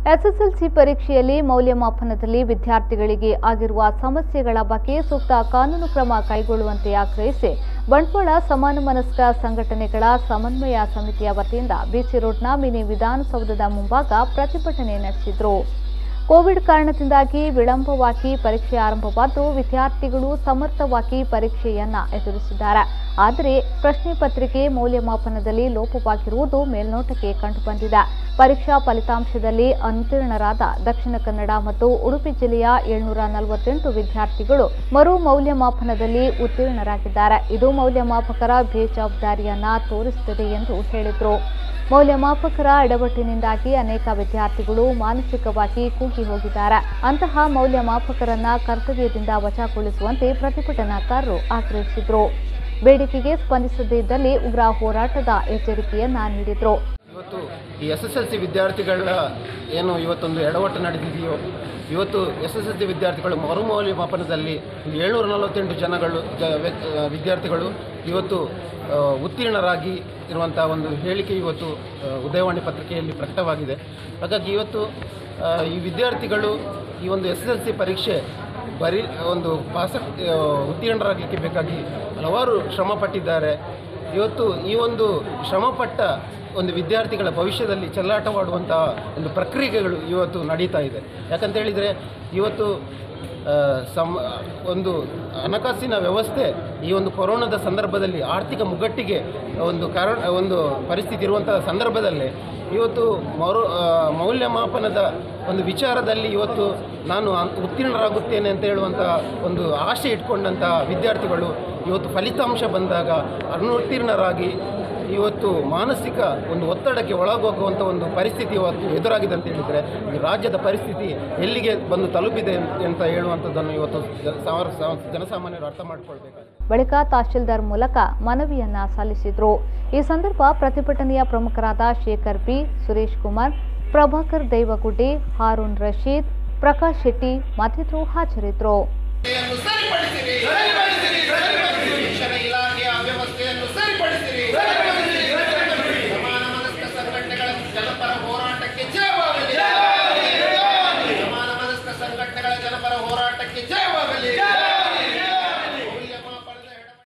SSLC ಪರೀಕ್ಷೆಯಲ್ಲಿ ಮೌಲ್ಯಮಾಪನದಲ್ಲಿ ವಿದ್ಯಾರ್ಥಿಗಳಿಗೆ ಆಗಿರುವ ಸಮಸ್ಯೆಗಳ ಬಗ್ಗೆ ಸೂಕ್ತ ಕಾನೂನು ಕ್ರಮ ಕೈಗೊಳ್ಳುವಂತೆ ಆಗ್ರಹಿಸಿ ಬಂಟ್ವಾಳ ಸಮಾನ ಮನಸ್ಕ ಸಂಘಟನೆಗಳ ಸಮನ್ವಯ ಸಮಿತಿಯ ವತಿಯಿಂದ ಬಿಸಿ ರೋಡ್ನ ಮಿನಿ ವಿಧಾನಸೌಧದ ಮುಂಭಾಗ ಪ್ರತಿಭಟನೆ ನಡೆಸಿದರು. ಕೋವಿಡ್ ಕಾರಣದಿಂದಾಗಿ ವಿಳಂಬವಾಗಿ ಪರೀಕ್ಷೆ ಆರಂಭವಾದ್ದು ವಿದ್ಯಾರ್ಥಿಗಳು ಸಮರ್ಥವಾಗಿ ಪರೀಕ್ಷೆಯನ್ನ ಎದುರಿಸಿದ್ದಾರೆ. ಆದರೆ ಪ್ರಶ್ನೆ ಪತ್ರಿಕೆ ಮೌಲ್ಯಮಾಪನದಲ್ಲಿ ಲೋಪವಾಗಿರುವುದು ಮೇಲ್ನೋಟಕ್ಕೆ ಕಂಡುಬಂದಿದೆ. ಪರೀಕ್ಷಾ ಫಲಿತಾಂಶದಲ್ಲಿ ಅನುತ್ತೀರ್ಣರಾದ ದಕ್ಷಿಣ ಕನ್ನಡ ಮತ್ತು ಉಡುಪಿ ಜಿಲ್ಲೆಯ 748 ವಿದ್ಯಾರ್ಥಿಗಳು ಮರು ಮೌಲ್ಯಮಾಪನದಲ್ಲಿ ಉತ್ತೀರ್ಣರಾಗಿದ್ದಾರೆ. ಇದು ಮೌಲ್ಯಮಾಪಕರ ಬೇಜವಾಬ್ದಾರಿಯನ್ನ ತೋರಿಸುತ್ತದೆ ಎಂದು ಹೇಳಿದರು. ಮೌಲ್ಯಮಾಪಕರ ಎಡವಟ್ಟಿನಿಂದಾಗಿ ಅನೇಕ ವಿದ್ಯಾರ್ಥಿಗಳು ಮಾನಸಿಕವಾಗಿ ಕುಗ್ಗಿ ಹೋಗಿದ್ದಾರೆ. ಅಂತಹ ಮೌಲ್ಯಮಾಪಕರನ್ನ ಕರ್ತವ್ಯದಿಂದ ವಜಾಗೊಳಿಸುವಂತೆ ಪ್ರತಿಭಟನಾಕಾರರು ಆಗ್ರಹಿಸಿದರು. ಬೇಡಿಕೆಗೆ ಸ್ಪಂದಿಸದೇ ಇದ್ದಲ್ಲಿ ಉಗ್ರ ಹೋರಾಟದ ಎಚ್ಚರಿಕೆಯನ್ನ ನೀಡಿದರು. ಇವತ್ತು ಈ ಎಸ್ಎಸ್ಎಲ್ಸಿ ವಿದ್ಯಾರ್ಥಿಗಳ ಏನು ಇವತ್ತೊಂದು ಎಡವಟ್ಟು ನಡೆದಿದೆಯೋ, ಇವತ್ತು ಎಸ್ಎಸ್ಎಲ್ಸಿ ವಿದ್ಯಾರ್ಥಿಗಳು ಮರುಮೌಲ್ಯಮಾಪನದಲ್ಲಿ 748 ವಿದ್ಯಾರ್ಥಿಗಳು ಇವತ್ತು ಉತ್ತೀರ್ಣರಾಗಿ ಇರುವಂಥ ಒಂದು ಹೇಳಿಕೆ ಇವತ್ತು ಉದಯವಾಣಿ ಪತ್ರಿಕೆಯಲ್ಲಿ ಪ್ರಕಟವಾಗಿದೆ. ಹಾಗಾಗಿ ಇವತ್ತು ಈ ವಿದ್ಯಾರ್ಥಿಗಳು ಈ ಒಂದು ಎಸ್ಎಸ್ಎಲ್ಸಿ ಪರೀಕ್ಷೆ ಬರೀ ಒಂದು ಉತ್ತೀರ್ಣರಾಗಲಿಕ್ಕೆ ಬೇಕಾಗಿ ಹಲವಾರು ಶ್ರಮ ಪಟ್ಟಿದ್ದಾರೆ. ಇವತ್ತು ಈ ಒಂದು ಶ್ರಮಪಟ್ಟ ಒಂದು ವಿದ್ಯಾರ್ಥಿಗಳ ಭವಿಷ್ಯದಲ್ಲಿ ಚೆಲ್ಲಾಟವಾಡುವಂಥ ಒಂದು ಪ್ರಕ್ರಿಯೆಗಳು ಇವತ್ತು ನಡೀತಾ ಇದೆ. ಯಾಕಂತ ಹೇಳಿದರೆ ಇವತ್ತು ಒಂದು ಹಣಕಾಸಿನ ವ್ಯವಸ್ಥೆ ಈ ಒಂದು ಕೊರೋನಾದ ಸಂದರ್ಭದಲ್ಲಿ ಆರ್ಥಿಕ ಮುಗ್ಗಟ್ಟಿಗೆ ಒಂದು ಪರಿಸ್ಥಿತಿ ಇರುವಂಥ ಸಂದರ್ಭದಲ್ಲೇ ಇವತ್ತು ಮೌಲ್ಯಮಾಪನದ ಒಂದು ವಿಚಾರದಲ್ಲಿ ಇವತ್ತು ನಾನು ಉತ್ತೀರ್ಣರಾಗುತ್ತೇನೆ ಅಂತ ಹೇಳುವಂಥ ಒಂದು ಆಶೆ ಇಟ್ಕೊಂಡಂಥ ವಿದ್ಯಾರ್ಥಿಗಳು ಇವತ್ತು ಫಲಿತಾಂಶ ಬಂದಾಗ ಅನುತ್ತೀರ್ಣರಾಗಿ ಇವತ್ತು ಮಾನಸಿಕ ಒಂದು ಒತ್ತಡಕ್ಕೆ ಒಳಗೋಗುವಂಥ ಒಂದು ಪರಿಸ್ಥಿತಿ ಇವತ್ತು ಎದುರಾಗಿದೆ ಅಂತ ಹೇಳಿದರೆ ಈ ರಾಜ್ಯದ ಪರಿಸ್ಥಿತಿ ಎಲ್ಲಿಗೆ ಬಂದು ತಲುಪಿದೆ ಅಂತ ಹೇಳುವಂಥದ್ದನ್ನು ಇವತ್ತು ಜನಸಾಮಾನ್ಯರು ಅರ್ಥ ಮಾಡಿಕೊಳ್ಬೇಕಾಗಿದೆ. ಬಳಿಕ ತಹಶೀಲ್ದಾರ್ ಮೂಲಕ ಮನವಿಯನ್ನ ಸಲ್ಲಿಸಿದರು. ಈ ಸಂದರ್ಭ ಪ್ರತಿಭಟನೆಯ ಪ್ರಮುಖರಾದ ಶೇಖರ್ ಬಿ, ಸುರೇಶ್ ಕುಮಾರ್, ಪ್ರಭಾಕರ್ ದೇವಗುಡ್ಡೆ, ಹಾರೂನ್ ರಶೀದ್, ಪ್ರಕಾಶ್ ಶೆಟ್ಟಿ ಮತ್ತಿತರರು ಹಾಜರಿದ್ದರು.